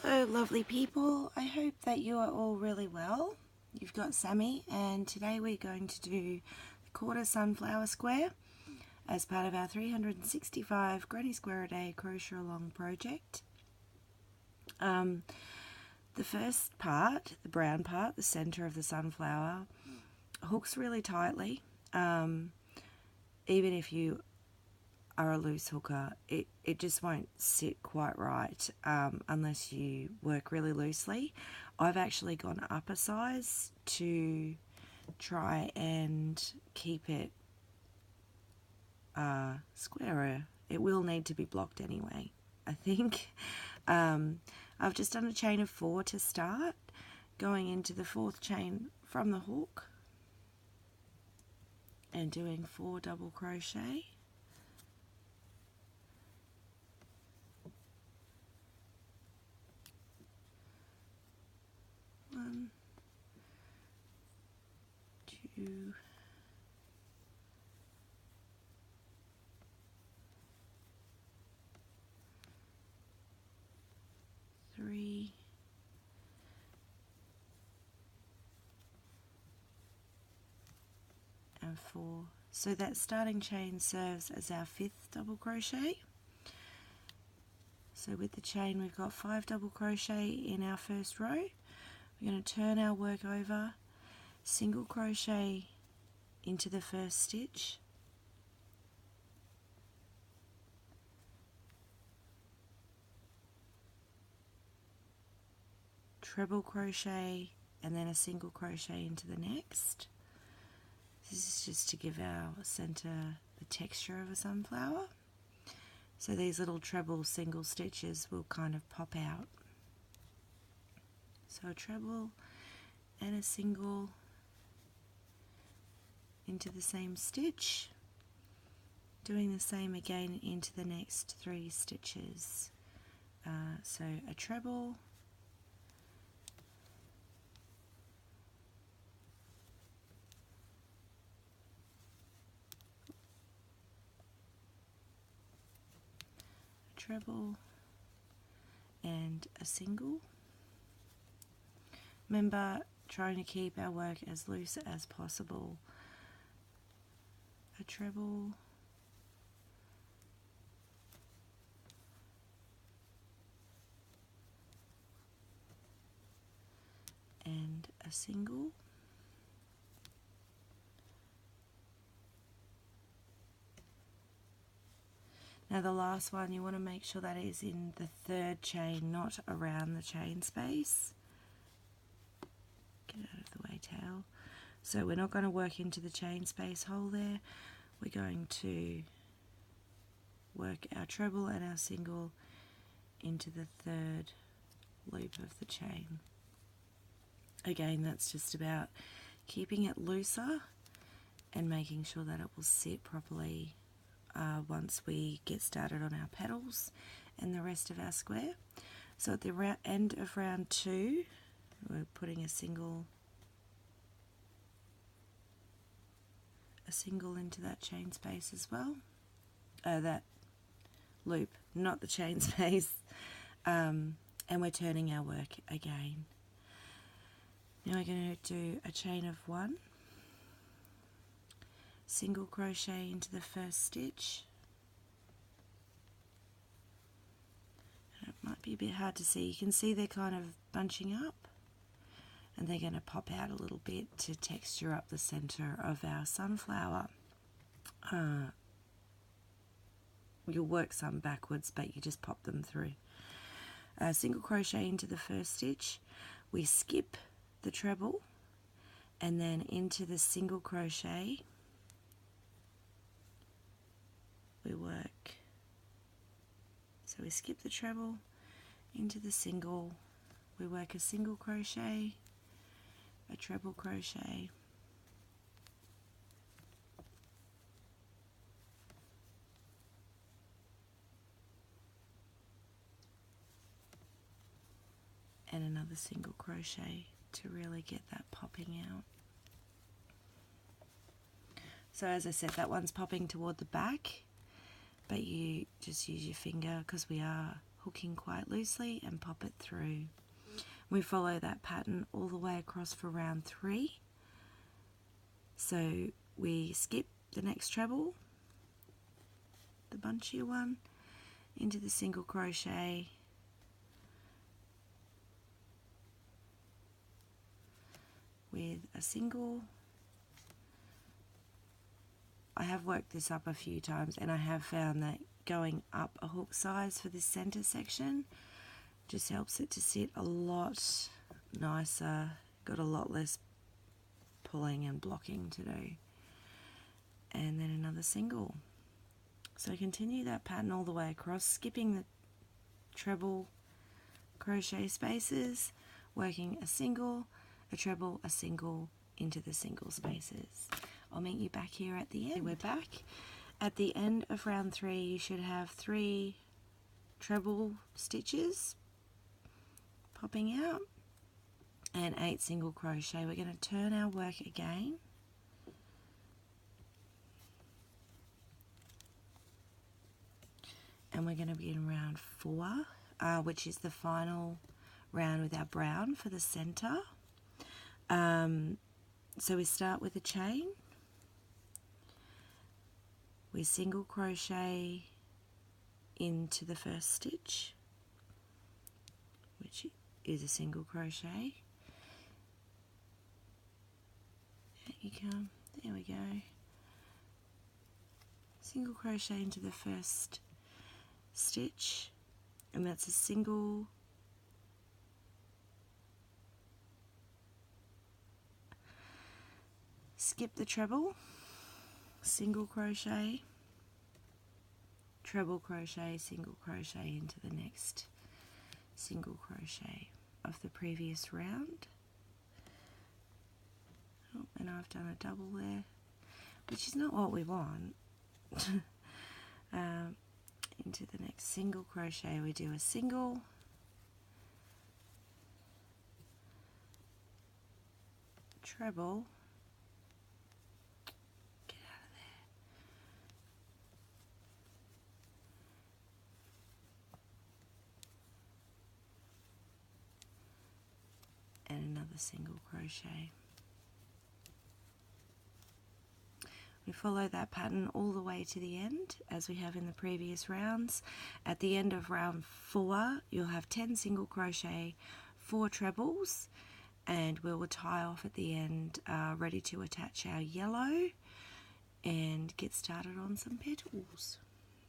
Hello lovely people, I hope that you are all really well. You've got Sammy, and today we're going to do the quarter sunflower square as part of our 365 Granny Square a Day crochet along project. The first part, the brown part, the center of the sunflower, hooks really tightly. Even if you are a loose hooker, it just won't sit quite right unless you work really loosely. I've actually gone up a size to try and keep it squarer. It will need to be blocked anyway, I think. I've just done a chain of 4 to start, going into the 4th chain from the hook and doing 4 double crochet. One, two, three, and 4. So that starting chain serves as our 5th double crochet. So with the chain we've got 5 double crochet in our first row. We're going to turn our work over, single crochet into the first stitch, treble crochet, and then a single crochet into the next. This is just to give our center the texture of a sunflower. So these little treble single stitches will kind of pop out. So a treble and a single into the same stitch, doing the same again into the next 3 stitches. So a treble, treble, and a single. Remember, trying to keep our work as loose as possible. A treble, and a single. Now the last one, you want to make sure that is in the 3rd chain, not around the chain space. Get out of the way, tail. So we're not going to work into the chain space hole there. We're going to work our treble and our single into the 3rd loop of the chain. Again, that's just about keeping it looser and making sure that it will sit properly once we get started on our petals and the rest of our square. So at the end of round 2, we're putting a single into that chain space as well. That loop, not the chain space. And we're turning our work again. Now we're going to do a chain of 1, single crochet into the first stitch. And it might be a bit hard to see. You can see they're kind of bunching up, and they're going to pop out a little bit to texture up the center of our sunflower. You'll work some backwards, but you just pop them through. Single crochet into the first stitch. We skip the treble and then into the single crochet we work. So we skip the treble into the single, we work a single crochet, a treble crochet, and another single crochet to really get that popping out. So as I said, that one's popping toward the back, but you just use your finger because we are hooking quite loosely and pop it through. We follow that pattern all the way across for round 3. So we skip the next treble, the bunchier one, into the single crochet, with a single. I have worked this up a few times and I have found that going up a hook size for this center section just helps it to sit a lot nicer, got a lot less pulling and blocking to do. And then another single. So continue that pattern all the way across, skipping the treble crochet spaces, working a single, a treble, a single into the single spaces. I'll meet you back here at the end. We're back. At the end of round 3, you should have 3 treble stitches popping out and 8 single crochet. We're going to turn our work again. And we're going to be in round 4, which is the final round with our brown for the center. So we start with a chain. We single crochet into the first stitch, which is a single crochet. There you come. There we go. Single crochet into the first stitch, and that's a single skip the treble, single crochet, treble crochet, single crochet into the next single crochet of the previous round. Oh, and I've done a double there, which is not what we want. Into the next single crochet we do a single, treble, get out of there, and another single crochet. We follow that pattern all the way to the end as we have in the previous rounds. At the end of round 4 you'll have 10 single crochet, 4 trebles, and we will tie off at the end, ready to attach our yellow and get started on some petals.